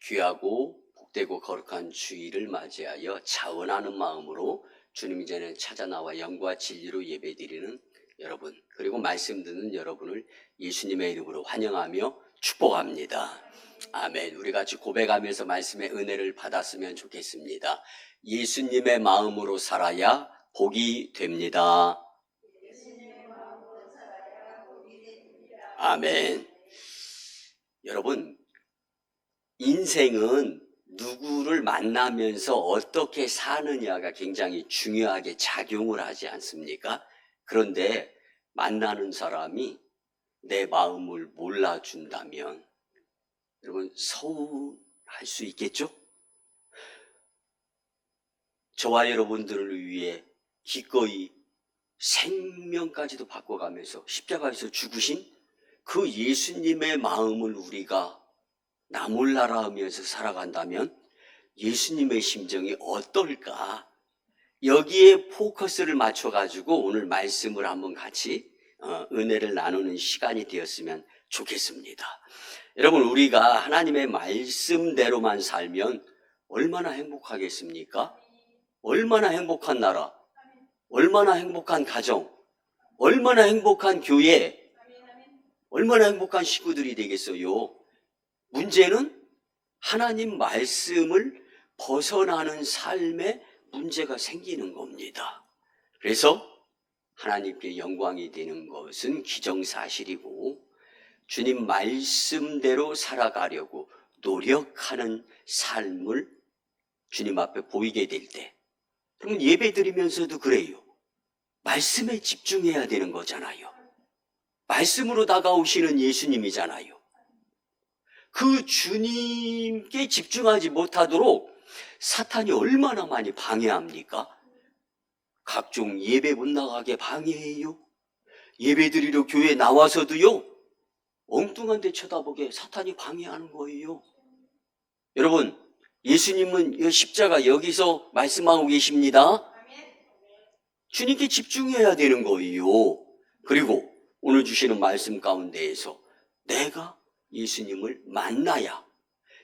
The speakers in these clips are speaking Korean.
귀하고 복되고 거룩한 주일을 맞이하여 자원하는 마음으로 주님 전에 찾아 나와 영과 진리로 예배드리는 여러분, 그리고 말씀 듣는 여러분을 예수님의 이름으로 환영하며 축복합니다. 아멘. 우리 같이 고백하면서 말씀의 은혜를 받았으면 좋겠습니다. 예수님의 마음으로 살아야 복이 됩니다. 아멘. 여러분, 인생은 누구를 만나면서 어떻게 사느냐가 굉장히 중요하게 작용을 하지 않습니까? 그런데 만나는 사람이 내 마음을 몰라준다면 여러분 서운할 수 있겠죠? 저와 여러분들을 위해 기꺼이 생명까지도 바꿔가면서 십자가에서 죽으신 그 예수님의 마음을 우리가 나 몰라라 하면서 살아간다면 예수님의 심정이 어떨까? 여기에 포커스를 맞춰가지고 오늘 말씀을 한번 같이 은혜를 나누는 시간이 되었으면 좋겠습니다. 여러분, 우리가 하나님의 말씀대로만 살면 얼마나 행복하겠습니까? 얼마나 행복한 나라, 얼마나 행복한 가정, 얼마나 행복한 교회, 얼마나 행복한 식구들이 되겠어요. 문제는 하나님 말씀을 벗어나는 삶에 문제가 생기는 겁니다. 그래서 하나님께 영광이 되는 것은 기정사실이고 주님 말씀대로 살아가려고 노력하는 삶을 주님 앞에 보이게 될 때, 그러면 예배 드리면서도 그래요. 말씀에 집중해야 되는 거잖아요. 말씀으로 다가오시는 예수님이잖아요. 그 주님께 집중하지 못하도록 사탄이 얼마나 많이 방해합니까? 각종 예배 못 나가게 방해해요. 예배 드리러 교회 나와서도요, 엉뚱한 데 쳐다보게 사탄이 방해하는 거예요. 여러분, 예수님은 십자가 여기서 말씀하고 계십니다. 주님께 집중해야 되는 거예요. 그리고 오늘 주시는 말씀 가운데에서 내가 예수님을 만나야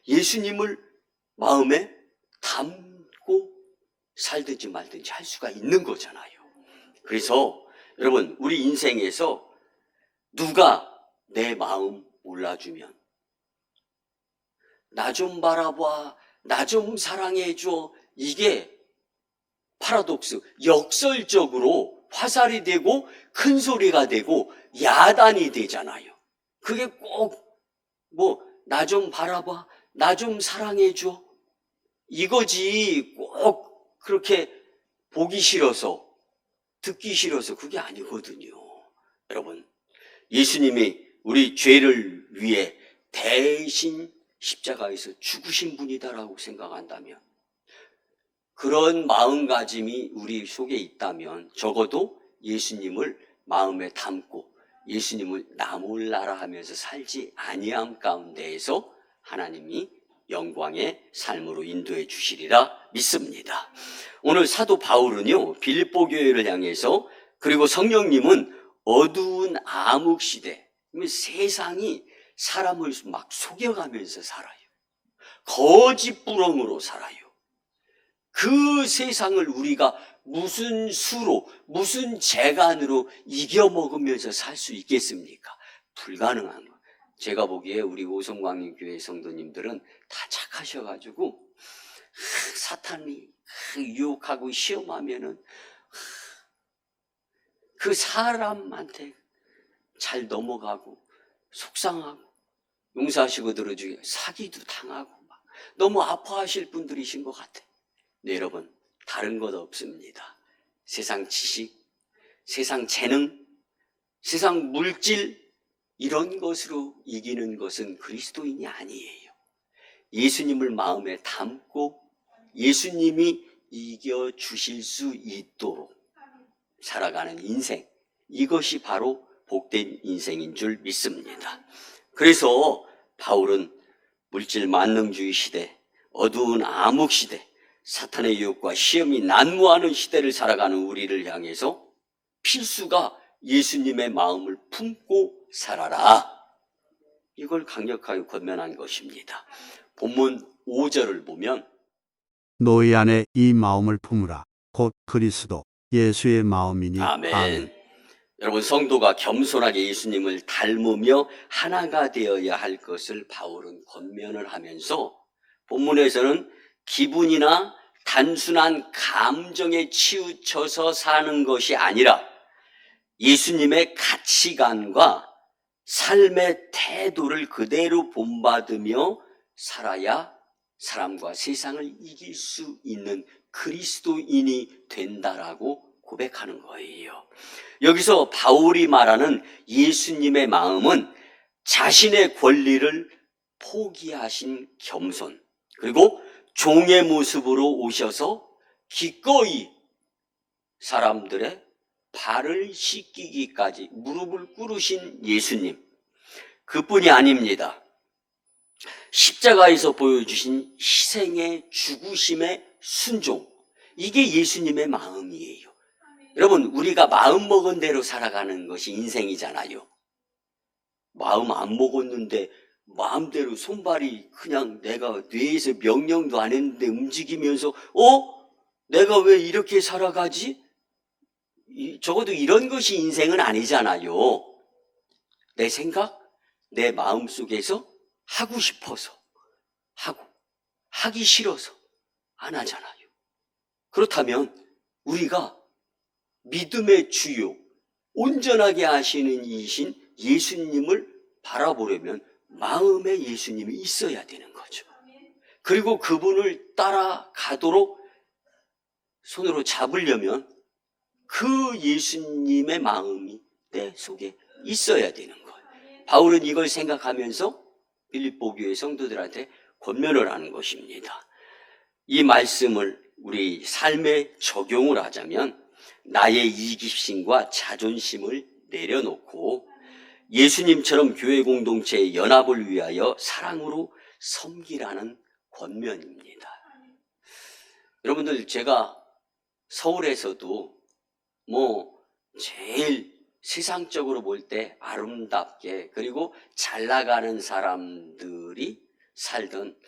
예수님을 마음에 담고 살든지 말든지 할 수가 있는 거잖아요. 그래서 여러분, 우리 인생에서 누가 내 마음 몰라주면 나 좀 바라봐, 나 좀 사랑해줘, 이게 파라독스, 역설적으로 화살이 되고 큰 소리가 되고 야단이 되잖아요. 그게 꼭 나 좀 바라봐, 나 좀 사랑해줘, 이거지. 꼭 그렇게 보기 싫어서, 듣기 싫어서 그게 아니거든요. 여러분, 예수님이 우리 죄를 위해 대신 십자가에서 죽으신 분이다라고 생각한다면, 그런 마음가짐이 우리 속에 있다면 적어도 예수님을 마음에 담고 예수님을 나 몰라라 하면서 살지 아니함 가운데에서 하나님이 영광의 삶으로 인도해 주시리라 믿습니다. 오늘 사도 바울은요, 빌립보 교회를 향해서, 그리고 성령님은 어두운 암흑시대, 세상이 사람을 막 속여가면서 살아요. 거짓부렁으로 살아요. 그 세상을 우리가 무슨 수로, 무슨 재간으로 이겨먹으면서 살 수 있겠습니까? 불가능한 거. 제가 보기에 우리 오성광림교회 성도님들은 다 착하셔가지고 사탄이 유혹하고 시험하면은 그 사람한테 잘 넘어가고 속상하고, 용서하시고 들어주게 사기도 당하고 막 너무 아파하실 분들이신 것 같아. 네, 여러분, 다른 것 없습니다. 세상 지식, 세상 재능, 세상 물질, 이런 것으로 이기는 것은 그리스도인이 아니에요. 예수님을 마음에 담고 예수님이 이겨주실 수 있도록 살아가는 인생, 이것이 바로 복된 인생인 줄 믿습니다. 그래서 바울은 물질 만능주의 시대, 어두운 암흑 시대, 사탄의 유혹과 시험이 난무하는 시대를 살아가는 우리를 향해서 필수가 예수님의 마음을 품고 살아라, 이걸 강력하게 권면한 것입니다. 본문 5절을 보면 너희 안에 이 마음을 품으라. 곧 그리스도 예수의 마음이니. 아멘. 여러분, 성도가 겸손하게 예수님을 닮으며 하나가 되어야 할 것을 바울은 권면을 하면서 본문에서는 기분이나 단순한 감정에 치우쳐서 사는 것이 아니라 예수님의 가치관과 삶의 태도를 그대로 본받으며 살아야 사람과 세상을 이길 수 있는 그리스도인이 된다라고 고백하는 거예요. 여기서 바울이 말하는 예수님의 마음은 자신의 권리를 포기하신 겸손, 그리고 종의 모습으로 오셔서 기꺼이 사람들의 발을 씻기기까지 무릎을 꿇으신 예수님, 그뿐이 아닙니다. 십자가에서 보여주신 희생의 죽으심의 순종, 이게 예수님의 마음이에요. 여러분, 우리가 마음 먹은 대로 살아가는 것이 인생이잖아요. 마음 안 먹었는데 마음대로 손발이 그냥 내가 뇌에서 명령도 안 했는데 움직이면서 내가 왜 이렇게 살아가지? 적어도 이런 것이 인생은 아니잖아요. 내 생각, 내 마음 속에서 하고 싶어서 하고 하기 싫어서 안 하잖아요. 그렇다면 우리가 믿음의 주요, 온전하게 하시는 이신 예수님을 바라보려면 마음에 예수님이 있어야 되는 거죠. 그리고 그분을 따라가도록 손으로 잡으려면 그 예수님의 마음이 내 속에 있어야 되는 거예요. 바울은 이걸 생각하면서 빌립보 교회 성도들한테 권면을 하는 것입니다. 이 말씀을 우리 삶에 적용을 하자면 나의 이기심과 자존심을 내려놓고 예수님처럼 교회 공동체의 연합을 위하여 사랑으로 섬기라는 권면입니다. 여러분들, 제가 서울에서도 제일 세상적으로 볼 때 아름답게, 그리고 잘 나가는 사람들이 살던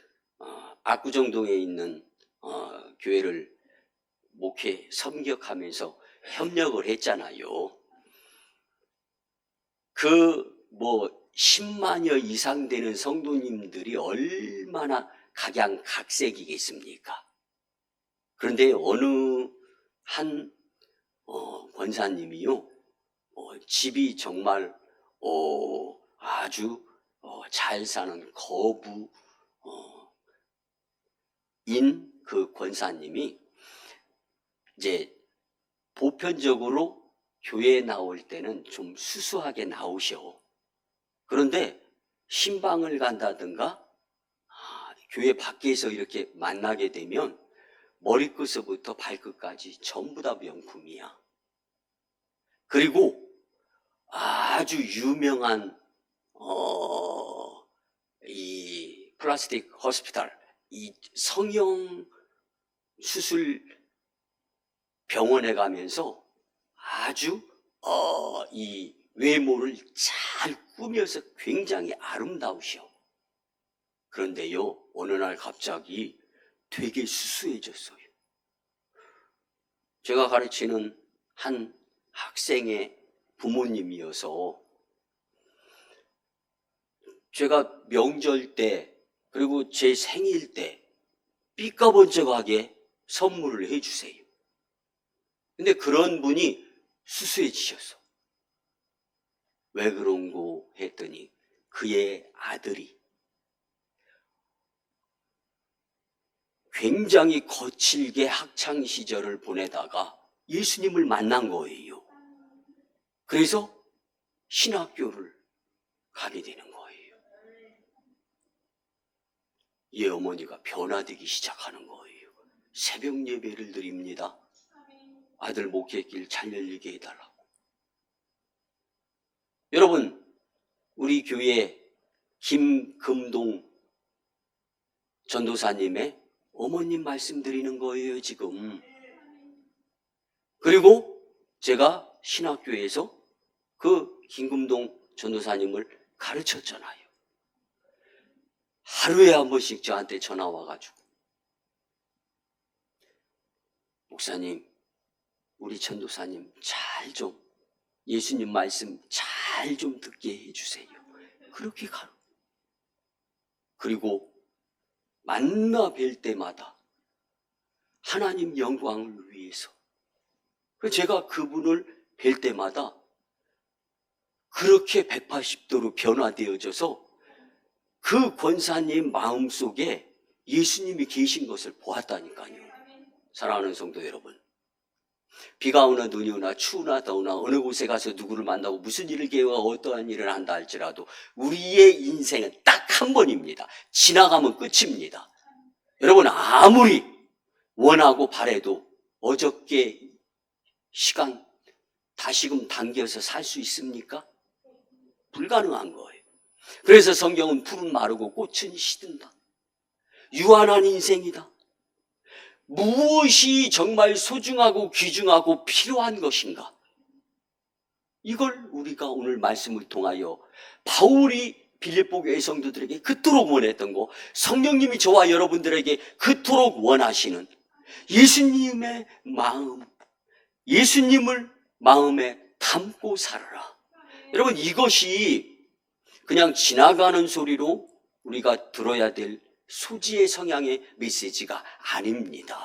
압구정동에 있는 교회를 목회 섬격하면서 협력을 했잖아요. 10만여 이상 되는 성도님들이 얼마나 각양각색이겠습니까? 그런데 어느 한 권사님이요, 집이 정말 아주 잘 사는 거부인 그 권사님이 이제 보편적으로 교회에 나올 때는 좀 수수하게 나오셔. 그런데 신방을 간다든가 교회 밖에서 이렇게 만나게 되면 머리끝부터 발끝까지 전부 다 명품이야. 그리고 아주 유명한 이 플라스틱 호스피탈, 이 성형 수술 병원에 가면서 아주 이 외모를 잘 꾸며서 굉장히 아름다우셔. 그런데요, 어느 날 갑자기 되게 수수해졌어요. 제가 가르치는 한 학생의 부모님이어서 제가 명절 때, 그리고 제 생일 때 삐까번쩍하게 선물을 해주세요. 근데 그런 분이 수수해지셨어. 왜 그런고 했더니 그의 아들이 굉장히 거칠게 학창시절을 보내다가 예수님을 만난 거예요. 그래서 신학교를 가게 되는 거예요. 이 어머니가 변화되기 시작하는 거예요. 새벽 예배를 드립니다. 아들 목회길 잘 열리게 해달라고. 여러분, 우리 교회 김금동 전도사님의 어머님 말씀드리는 거예요, 지금. 그리고 제가 신학교에서 그 김금동 전도사님을 가르쳤잖아요. 하루에 한 번씩 저한테 전화 와가지고, 목사님, 우리 전도사님 잘 좀 예수님 말씀 잘 좀 듣게 해주세요. 그렇게 가요. 그리고 만나 뵐 때마다 하나님 영광을 위해서, 제가 그분을 뵐 때마다 그렇게 180도로 변화되어져서 그 권사님 마음속에 예수님이 계신 것을 보았다니까요. 사랑하는 성도 여러분, 비가 오나 눈이 오나 추우나 더우나 어느 곳에 가서 누구를 만나고 무슨 일을 계획하고 어떠한 일을 한다 할지라도 우리의 인생은 딱 한 번입니다. 지나가면 끝입니다. 여러분, 아무리 원하고 바래도 어저께 시간 다시금 당겨서 살 수 있습니까? 불가능한 거예요. 그래서 성경은 풀은 마르고 꽃은 시든다. 유한한 인생이다. 무엇이 정말 소중하고 귀중하고 필요한 것인가? 이걸 우리가 오늘 말씀을 통하여 바울이 빌립보 교회 성도들에게 그토록 원했던 거, 성령님이 저와 여러분들에게 그토록 원하시는 예수님의 마음, 예수님을 마음에 담고 살아라. 여러분, 이것이 그냥 지나가는 소리로 우리가 들어야 될 소지의 성향의 메시지가 아닙니다.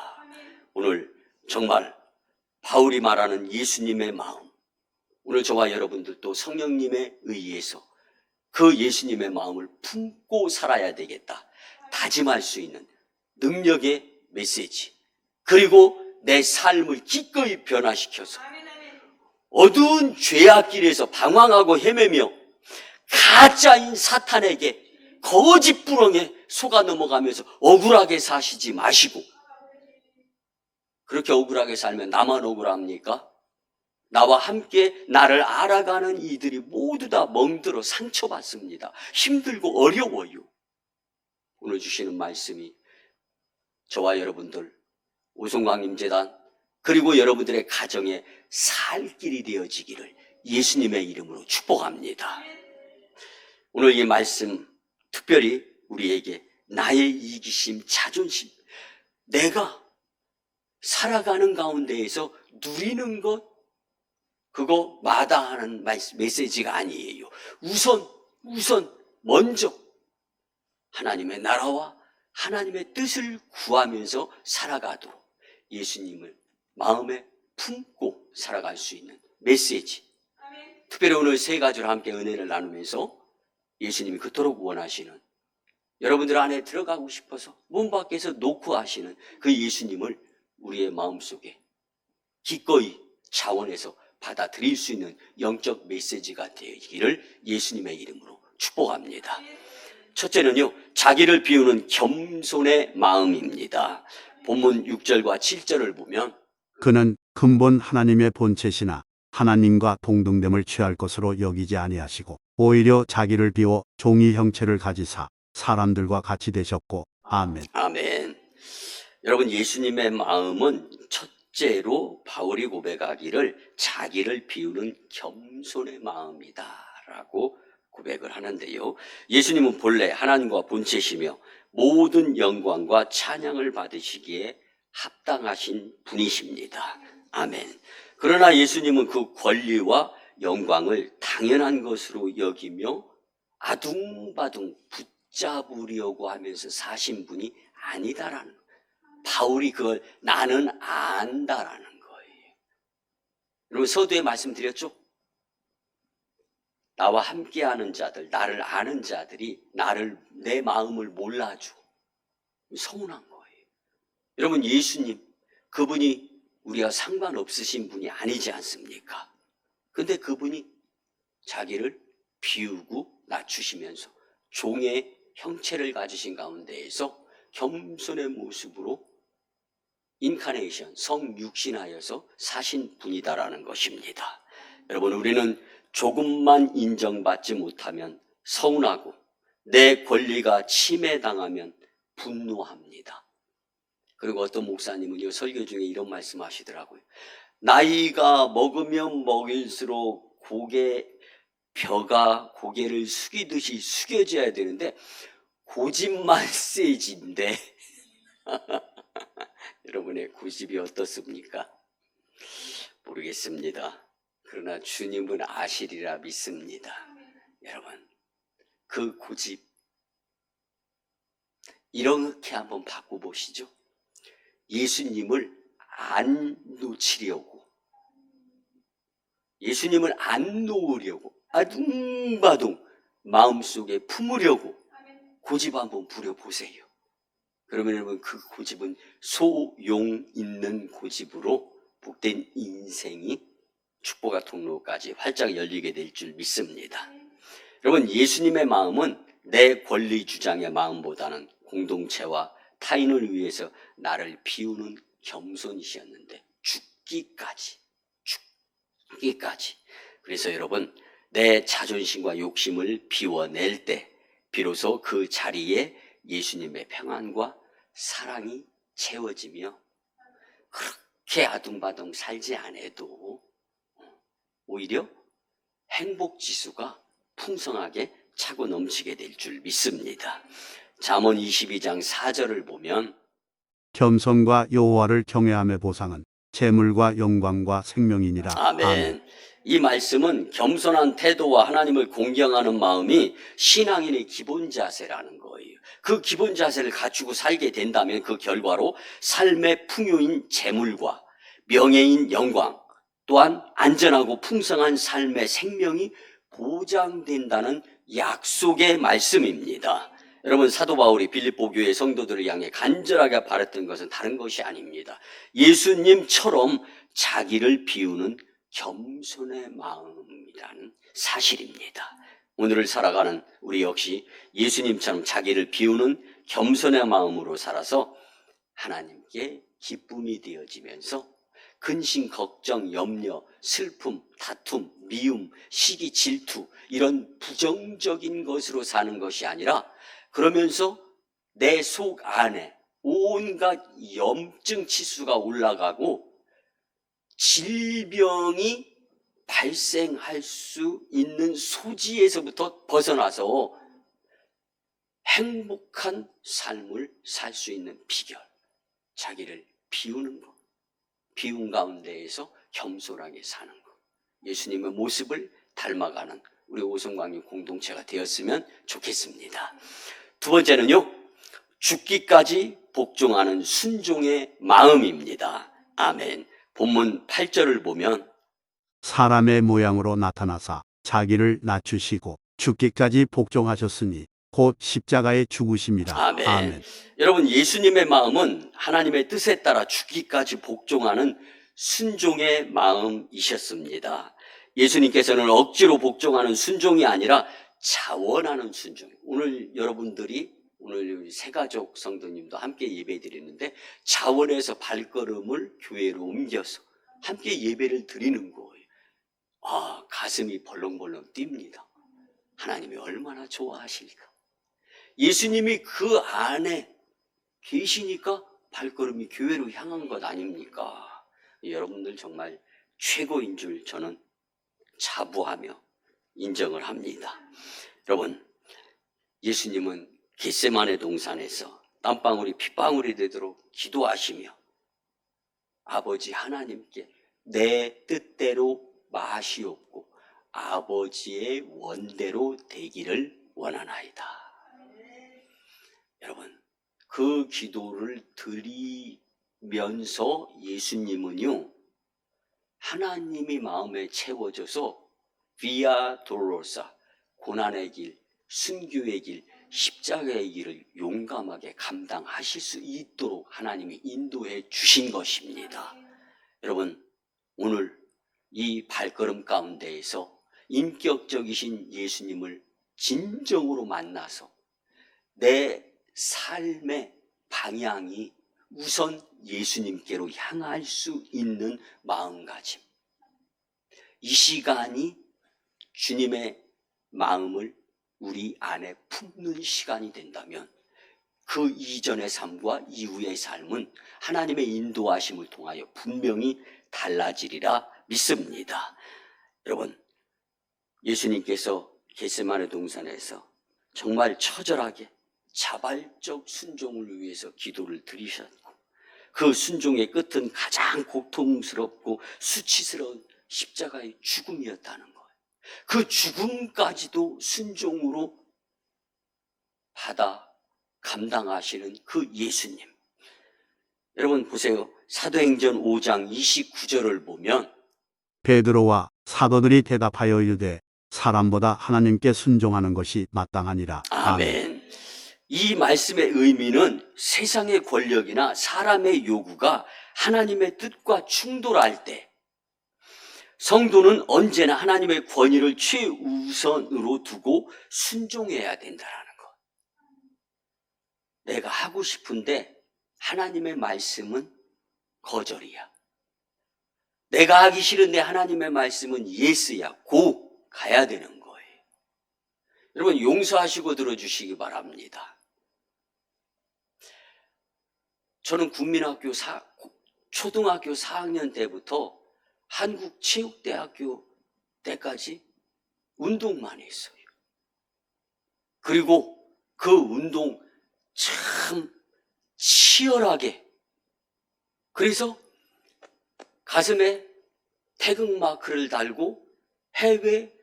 오늘 정말 바울이 말하는 예수님의 마음, 오늘 저와 여러분들도 성령님에 의해서 그 예수님의 마음을 품고 살아야 되겠다 다짐할 수 있는 능력의 메시지, 그리고 내 삶을 기꺼이 변화시켜서 어두운 죄악길에서 방황하고 헤매며 가짜인 사탄에게 거짓 부렁에 속아 넘어가면서 억울하게 사시지 마시고, 그렇게 억울하게 살면 나만 억울합니까? 나와 함께 나를 알아가는 이들이 모두 다 멍들어 상처받습니다. 힘들고 어려워요. 오늘 주시는 말씀이 저와 여러분들, 오송광림재단, 그리고 여러분들의 가정에 살 길이 되어지기를 예수님의 이름으로 축복합니다. 오늘 이 말씀 특별히 우리에게 나의 이기심, 자존심, 내가 살아가는 가운데에서 누리는 것, 그거 마다하는 메시지가 아니에요. 우선 먼저 하나님의 나라와 하나님의 뜻을 구하면서 살아가도록 예수님을 마음에 품고 살아갈 수 있는 메시지. 특별히 오늘 세 가지로 함께 은혜를 나누면서 예수님이 그토록 원하시는, 여러분들 안에 들어가고 싶어서 문 밖에서 놓고 하시는 그 예수님을 우리의 마음속에 기꺼이 자원해서 받아들일 수 있는 영적 메시지가 되기를 예수님의 이름으로 축복합니다. 첫째는요, 자기를 비우는 겸손의 마음입니다. 본문 6절과 7절을 보면, 그는 근본 하나님의 본체시나 하나님과 동등됨을 취할 것으로 여기지 아니하시고 오히려 자기를 비워 종이 형체를 가지사 사람들과 같이 되셨고. 아멘. 아멘. 여러분, 예수님의 마음은 첫째로 바울이 고백하기를 자기를 비우는 겸손의 마음이다라고 고백을 하는데요. 예수님은 본래 하나님과 본체시며 모든 영광과 찬양을 받으시기에 합당하신 분이십니다. 아멘. 그러나 예수님은 그 권리와 영광을 당연한 것으로 여기며 아둥바둥 붙잡으려고 하면서 사신 분이 아니다라는 거예요. 바울이 그걸 나는 안다라는 거예요. 여러분, 서두에 말씀드렸죠? 나와 함께하는 자들, 나를 아는 자들이 내 마음을 몰라줘. 서운한 거예요. 여러분, 예수님, 그분이 우리가 상관없으신 분이 아니지 않습니까? 근데 그분이 자기를 비우고 낮추시면서 종의 형체를 가지신 가운데에서 겸손의 모습으로 인카네이션, 성육신하여서 사신 분이다라는 것입니다. 여러분, 우리는 조금만 인정받지 못하면 서운하고 내 권리가 침해당하면 분노합니다. 그리고 어떤 목사님은요, 설교 중에 이런 말씀 하시더라고요. 나이가 먹으면 먹일수록 벼가 고개를 숙이듯이 숙여져야 되는데 고집만 세지인데 여러분의 고집이 어떻습니까? 모르겠습니다. 그러나 주님은 아시리라 믿습니다. 여러분, 그 고집 이렇게 한번 바꿔보시죠. 예수님을 안 놓치려고, 예수님을 안 놓으려고 아둥바둥 마음속에 품으려고 고집 한번 부려보세요. 그러면 여러분, 그 고집은 소용 있는 고집으로 복된 인생이 축복의 통로까지 활짝 열리게 될 줄 믿습니다. 여러분, 예수님의 마음은 내 권리 주장의 마음보다는 공동체와 타인을 위해서 나를 비우는 겸손이셨는데 죽기까지. 그래서 여러분, 내 자존심과 욕심을 비워낼 때 비로소 그 자리에 예수님의 평안과 사랑이 채워지며 그렇게 아둥바둥 살지 않아도 오히려 행복지수가 풍성하게 차고 넘치게 될 줄 믿습니다. 잠언 22장 4절을 보면 겸손과 여호와를 경외함의 보상은 재물과 영광과 생명이니라. 아멘. 이 말씀은 겸손한 태도와 하나님을 공경하는 마음이 신앙인의 기본 자세라는 거예요. 그 기본 자세를 갖추고 살게 된다면 그 결과로 삶의 풍요인 재물과 명예인 영광, 또한 안전하고 풍성한 삶의 생명이 보장된다는 약속의 말씀입니다. 여러분, 사도 바울이 빌립보 교회 성도들을 향해 간절하게 바랬던 것은 다른 것이 아닙니다. 예수님처럼 자기를 비우는 겸손의 마음이라는 사실입니다. 오늘을 살아가는 우리 역시 예수님처럼 자기를 비우는 겸손의 마음으로 살아서 하나님께 기쁨이 되어지면서 근심, 걱정, 염려, 슬픔, 다툼, 미움, 시기, 질투 이런 부정적인 것으로 사는 것이 아니라 그러면서 내 속 안에 온갖 염증 치수가 올라가고 질병이 발생할 수 있는 소지에서부터 벗어나서 행복한 삶을 살 수 있는 비결, 자기를 비우는 것, 비움 가운데에서 겸손하게 사는 것, 예수님의 모습을 닮아가는 우리 오성광유 공동체가 되었으면 좋겠습니다. 두 번째는요, 죽기까지 복종하는 순종의 마음입니다. 아멘. 본문 8절을 보면 사람의 모양으로 나타나사 자기를 낮추시고 죽기까지 복종하셨으니 곧 십자가에 죽으심이라. 아멘. 아멘. 여러분, 예수님의 마음은 하나님의 뜻에 따라 죽기까지 복종하는 순종의 마음이셨습니다. 예수님께서는 억지로 복종하는 순종이 아니라 자원하는 순종. 오늘 여러분들이 오늘 새가족 성도님도 함께 예배 드리는데 자원해서 발걸음을 교회로 옮겨서 함께 예배를 드리는 거예요. 아, 가슴이 벌렁벌렁 뜁니다. 하나님이 얼마나 좋아하실까? 예수님이 그 안에 계시니까 발걸음이 교회로 향한 것 아닙니까? 여러분들 정말 최고인 줄 저는 자부하며 인정을 합니다. 여러분, 예수님은 겟세마네 동산에서 땀방울이 핏방울이 되도록 기도하시며 아버지 하나님께 내 뜻대로 마시옵고 아버지의 원대로 되기를 원하나이다. 여러분, 그 기도를 드리면서 예수님은요, 하나님이 마음에 채워져서 비아 돌로사, 고난의 길, 순교의 길, 십자가의 길을 용감하게 감당하실 수 있도록 하나님이 인도해 주신 것입니다. 여러분, 오늘 이 발걸음 가운데에서 인격적이신 예수님을 진정으로 만나서 내 삶의 방향이 우선 예수님께로 향할 수 있는 마음가짐, 이 시간이 주님의 마음을 우리 안에 품는 시간이 된다면 그 이전의 삶과 이후의 삶은 하나님의 인도하심을 통하여 분명히 달라지리라 믿습니다. 여러분, 예수님께서 겟세마네 동산에서 정말 처절하게 자발적 순종을 위해서 기도를 드리셨고, 그 순종의 끝은 가장 고통스럽고 수치스러운 십자가의 죽음이었다는 거예요. 그 죽음까지도 순종으로 받아 감당하시는 그 예수님. 여러분 보세요. 사도행전 5장 29절을 보면 베드로와 사도들이 대답하여 이르되 사람보다 하나님께 순종하는 것이 마땅하니라. 아멘. 이 말씀의 의미는 세상의 권력이나 사람의 요구가 하나님의 뜻과 충돌할 때 성도는 언제나 하나님의 권위를 최우선으로 두고 순종해야 된다는 것. 내가 하고 싶은데 하나님의 말씀은 거절이야. 내가 하기 싫은데 하나님의 말씀은 예스야. 고 가야 되는 거예요. 여러분 용서하시고 들어주시기 바랍니다. 저는 초등학교 4학년 때부터 한국체육대학교 때까지 운동만 했어요. 그리고 그 운동 참 치열하게, 그래서 가슴에 태극마크를 달고 해외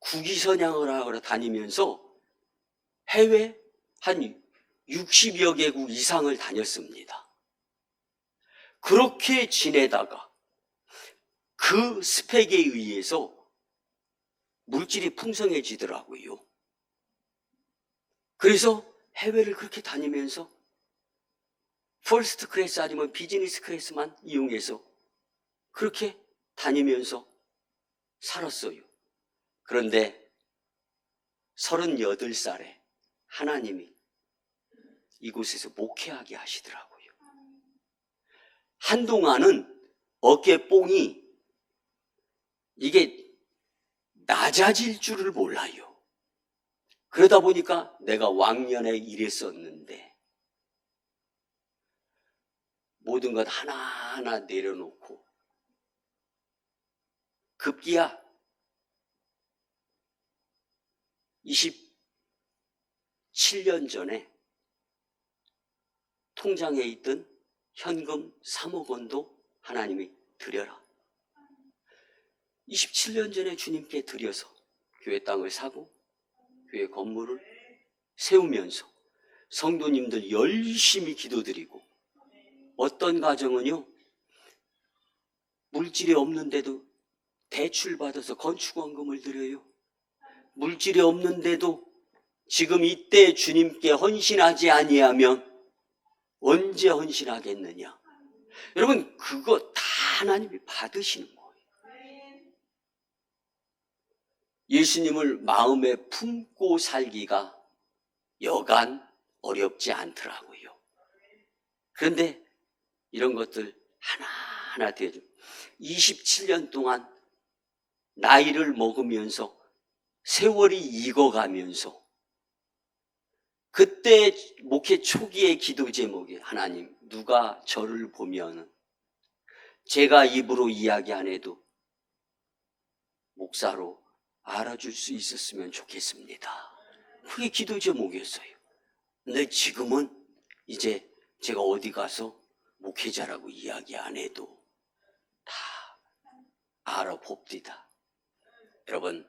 국위선양을 하러 다니면서 해외 한 60여 개국 이상을 다녔습니다. 그렇게 지내다가 그 스펙에 의해서 물질이 풍성해지더라고요. 그래서 해외를 그렇게 다니면서 퍼스트 클래스 아니면 비즈니스 클래스만 이용해서 그렇게 다니면서 살았어요. 그런데 38살에 하나님이 이곳에서 목회하게 하시더라고요. 한동안은 어깨뽕이 이게 낮아질 줄을 몰라요. 그러다 보니까 내가 왕년에 일했었는데 모든 것 하나하나 내려놓고 급기야 27년 전에 통장에 있던 현금 3억 원도 하나님이 드려라. 27년 전에 주님께 드려서 교회 땅을 사고 교회 건물을 세우면서 성도님들 열심히 기도드리고, 어떤 가정은요 물질이 없는데도 대출받아서 건축원금을 드려요. 물질이 없는데도 지금 이때 주님께 헌신하지 아니하면 언제 헌신하겠느냐. 여러분 그거 다 하나님이 받으시는 거예요. 예수님을 마음에 품고 살기가 여간 어렵지 않더라고요. 그런데 이런 것들 하나하나 되죠. 27년 동안 나이를 먹으면서 세월이 익어가면서 그때 목회 초기의 기도 제목이, 하나님 누가 저를 보면 제가 입으로 이야기 안 해도 목사로 알아줄 수 있었으면 좋겠습니다. 그게 기도 제목이었어요. 근데 지금은 이제 제가 어디 가서 목회자라고 이야기 안 해도 다 알아봅디다. 여러분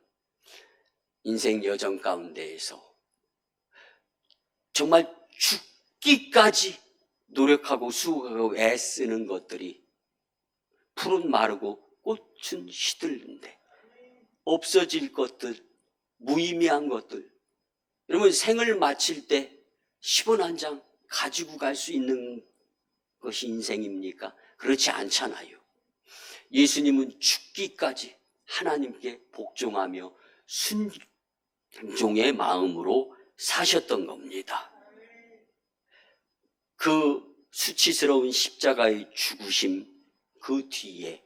인생 여정 가운데에서 정말 죽기까지 노력하고 수고하고 애쓰는 것들이 풀은 마르고 꽃은 시들는데 없어질 것들, 무의미한 것들. 여러분 생을 마칠 때 10원 한 장 가지고 갈 수 있는 것이 인생입니까? 그렇지 않잖아요. 예수님은 죽기까지 하나님께 복종하며 순종의 마음으로 사셨던 겁니다. 그 수치스러운 십자가의 죽으심 그 뒤에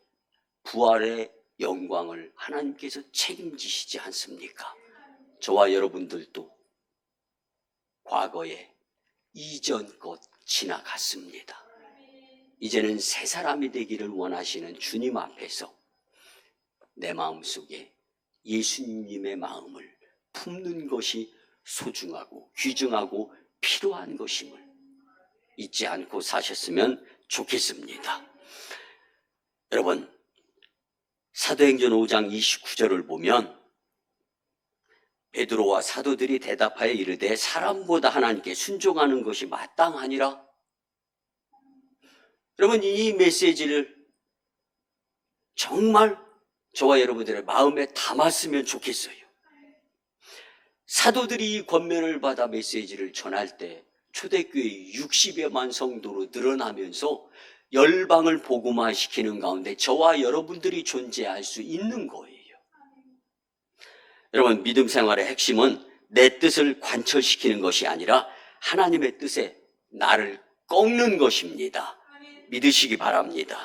부활의 영광을 하나님께서 책임지시지 않습니까? 저와 여러분들도 과거에 이전 것 지나갔습니다. 이제는 새 사람이 되기를 원하시는 주님 앞에서 내 마음속에 예수님의 마음을 품는 것이 소중하고 귀중하고 필요한 것임을 잊지 않고 사셨으면 좋겠습니다. 여러분, 사도행전 5장 29절을 보면 베드로와 사도들이 대답하여 이르되 사람보다 하나님께 순종하는 것이 마땅하니라. 여러분, 이 메시지를 정말 저와 여러분들의 마음에 담았으면 좋겠어요. 사도들이 이 권면을 받아 메시지를 전할 때 초대교회 60여만 성도로 늘어나면서 열방을 복음화시키는 가운데 저와 여러분들이 존재할 수 있는 거예요. 여러분, 믿음 생활의 핵심은 내 뜻을 관철시키는 것이 아니라 하나님의 뜻에 나를 꺾는 것입니다. 믿으시기 바랍니다.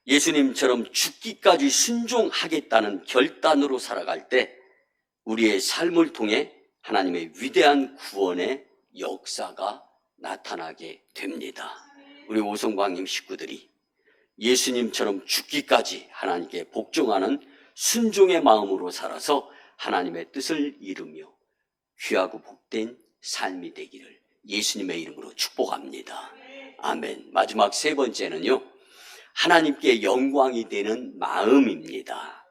예수님처럼 죽기까지 순종하겠다는 결단으로 살아갈 때 우리의 삶을 통해 하나님의 위대한 구원의 역사가 나타나게 됩니다. 우리 오성광님 식구들이 예수님처럼 죽기까지 하나님께 복종하는 순종의 마음으로 살아서 하나님의 뜻을 이루며 귀하고 복된 삶이 되기를 예수님의 이름으로 축복합니다. 아멘. 마지막 세 번째는요, 하나님께 영광이 되는 마음입니다.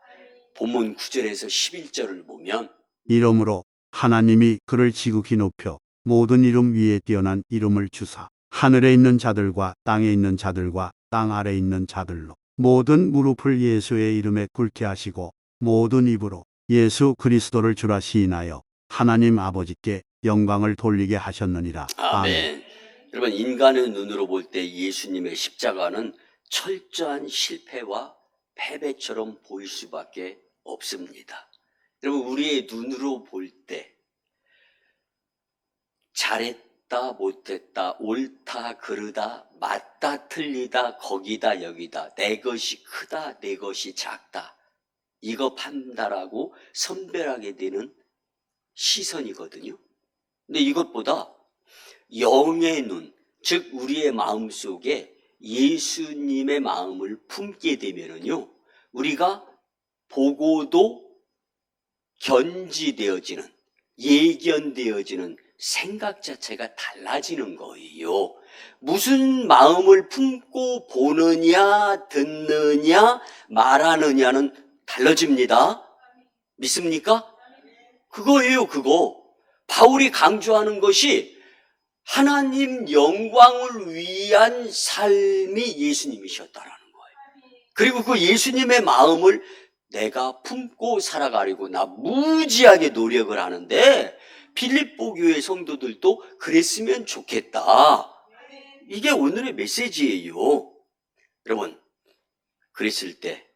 본문 9절에서 11절을 보면 이러므로 하나님이 그를 지극히 높여 모든 이름 위에 뛰어난 이름을 주사 하늘에 있는 자들과 땅에 있는 자들과 땅 아래 있는 자들로 모든 무릎을 예수의 이름에 꿇게 하시고 모든 입으로 예수 그리스도를 주라 시인하여 하나님 아버지께 영광을 돌리게 하셨느니라. 아멘. 여러분, 인간의 눈으로 볼 때 예수님의 십자가는 철저한 실패와 패배처럼 보일 수밖에 없습니다. 여러분, 우리의 눈으로 볼 때 잘했다 못했다 옳다 그르다 맞다 틀리다 거기다 여기다 내 것이 크다 내 것이 작다 이거 판단하고 선별하게 되는 시선이거든요. 근데 이것보다 영의 눈, 즉 우리의 마음속에 예수님의 마음을 품게 되면은요, 우리가 보고도 견지되어지는, 예견되어지는 생각 자체가 달라지는 거예요. 무슨 마음을 품고 보느냐, 듣느냐, 말하느냐는 달라집니다. 믿습니까? 그거예요, 그거. 바울이 강조하는 것이 하나님 영광을 위한 삶이 예수님이셨다라는 거예요. 그리고 그 예수님의 마음을 내가 품고 살아가려고 나 무지하게 노력을 하는데 필립보 교회 성도들도 그랬으면 좋겠다. 이게 오늘의 메시지예요. 여러분, 그랬을 때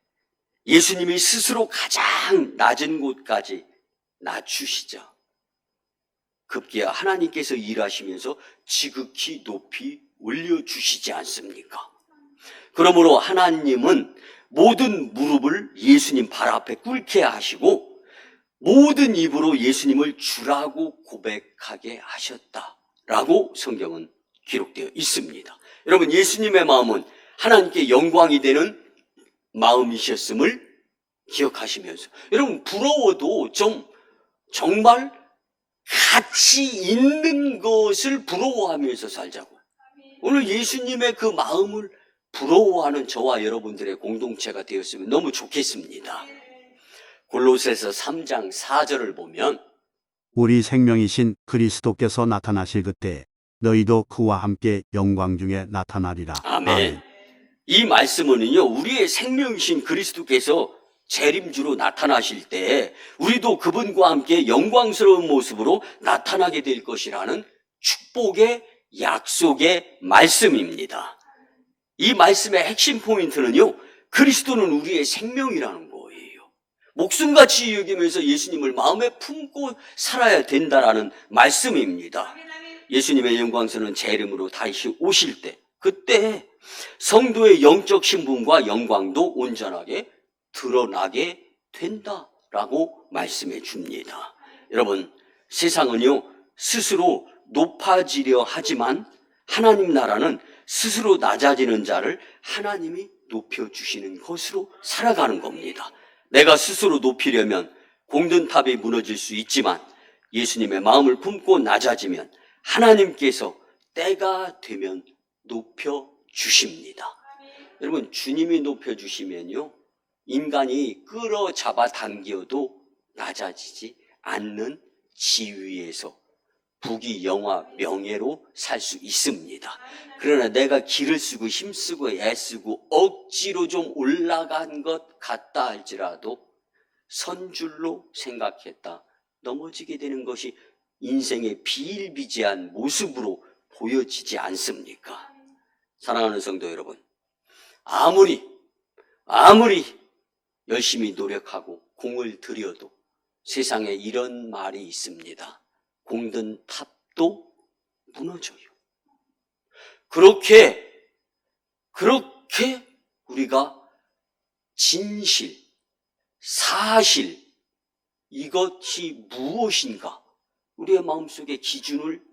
예수님이 스스로 가장 낮은 곳까지 낮추시죠. 급기야 하나님께서 일하시면서 지극히 높이 올려주시지 않습니까? 그러므로 하나님은 모든 무릎을 예수님 발 앞에 꿇게 하시고 모든 입으로 예수님을 주라고 고백하게 하셨다라고 성경은 기록되어 있습니다. 여러분, 예수님의 마음은 하나님께 영광이 되는 마음이셨음을 기억하시면서 여러분, 부러워도 좀 정말 가치 있는 것을 부러워하면서 살자고. 오늘 예수님의 그 마음을 부러워하는 저와 여러분들의 공동체가 되었으면 너무 좋겠습니다. 골로새서 3장 4절을 보면 우리 생명이신 그리스도께서 나타나실 그때 너희도 그와 함께 영광 중에 나타나리라. 아멘. 이 말씀은요, 우리의 생명이신 그리스도께서 재림주로 나타나실 때 우리도 그분과 함께 영광스러운 모습으로 나타나게 될 것이라는 축복의 약속의 말씀입니다. 이 말씀의 핵심 포인트는요, 그리스도는 우리의 생명이라는 거예요. 목숨같이 여기면서 예수님을 마음에 품고 살아야 된다라는 말씀입니다. 예수님의 영광스러운 재림으로 다시 오실 때, 그때 성도의 영적 신분과 영광도 온전하게 드러나게 된다라고 말씀해 줍니다. 여러분, 세상은요, 스스로 높아지려 하지만 하나님 나라는 스스로 낮아지는 자를 하나님이 높여주시는 것으로 살아가는 겁니다. 내가 스스로 높이려면 공든탑이 무너질 수 있지만 예수님의 마음을 품고 낮아지면 하나님께서 때가 되면 높여주십니다. 여러분, 주님이 높여주시면요, 인간이 끌어잡아 당겨도 낮아지지 않는 지위에서 부귀 영화 명예로 살 수 있습니다. 그러나 내가 기를 쓰고 힘쓰고 애쓰고 억지로 좀 올라간 것 같다 할지라도 선줄로 생각했다 넘어지게 되는 것이 인생의 비일비재한 모습으로 보여지지 않습니까? 사랑하는 성도 여러분, 아무리 열심히 노력하고 공을 들여도 세상에 이런 말이 있습니다. 공든 탑도 무너져요. 그렇게 우리가 진실, 사실, 이것이 무엇인가 우리의 마음속에 기준을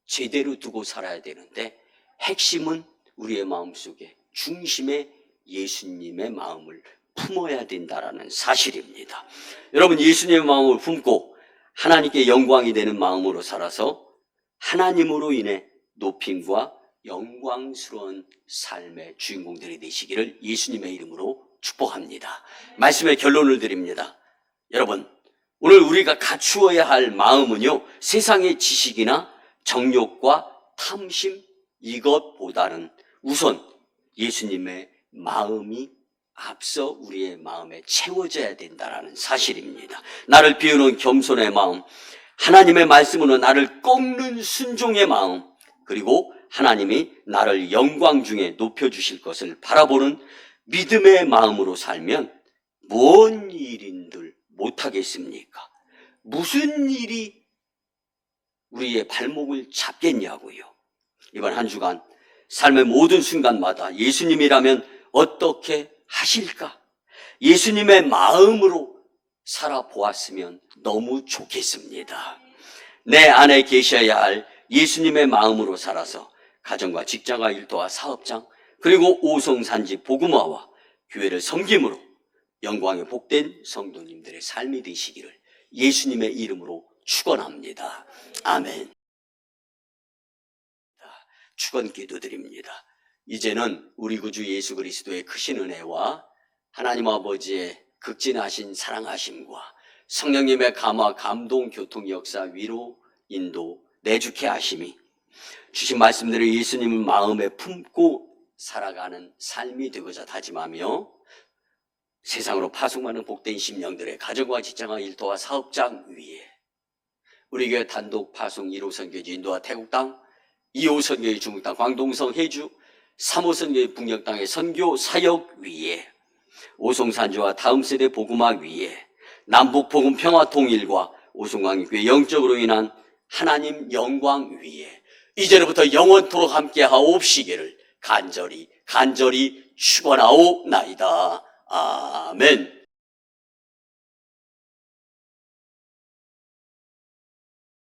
제대로 두고 살아야 되는데, 핵심은 우리의 마음속에 중심에 예수님의 마음을 품어야 된다라는 사실입니다. 여러분, 예수님의 마음을 품고 하나님께 영광이 되는 마음으로 살아서 하나님으로 인해 높임과 영광스러운 삶의 주인공들이 되시기를 예수님의 이름으로 축복합니다. 말씀의 결론을 드립니다. 여러분, 오늘 우리가 갖추어야 할 마음은요, 세상의 지식이나 정욕과 탐심, 이것보다는 우선 예수님의 마음이 앞서 우리의 마음에 채워져야 된다는 사실입니다. 나를 비우는 겸손의 마음, 하나님의 말씀으로 나를 꺾는 순종의 마음, 그리고 하나님이 나를 영광 중에 높여주실 것을 바라보는 믿음의 마음으로 살면 뭔 일인들 못하겠습니까? 무슨 일이 우리의 발목을 잡겠냐고요. 이번 한 주간 삶의 모든 순간마다 예수님이라면 어떻게 하실까? 예수님의 마음으로 살아보았으면 너무 좋겠습니다. 내 안에 계셔야 할 예수님의 마음으로 살아서 가정과 직장과 일터와 사업장, 그리고 오송산지 복음화와 교회를 섬김으로 영광의 복된 성도님들의 삶이 되시기를 예수님의 이름으로 축원합니다. 아멘. 축원 기도드립니다. 이제는 우리 구주 예수 그리스도의 크신 은혜와 하나님 아버지의 극진하신 사랑하심과 성령님의 감화, 감동, 교통, 역사, 위로, 인도, 내주케 하심이 주신 말씀대로 예수님을 마음에 품고 살아가는 삶이 되고자 다짐하며 세상으로 파송하는 복된 심령들의 가정과 직장과 일터와 사업장 위에 우리 교회 단독 파송 1호 선교지 인도와 태국 땅, 2호 선교지 중국 땅, 광동성 해주, 3호 선교지 북녘 땅의 선교 사역 위에 오송산주와 다음 세대 복음화 위에 남북 복음 평화 통일과 오송광교회 영적으로 인한 하나님 영광 위에 이제로부터 영원토록 함께하옵시기를 간절히 축원하옵나이다. 아멘.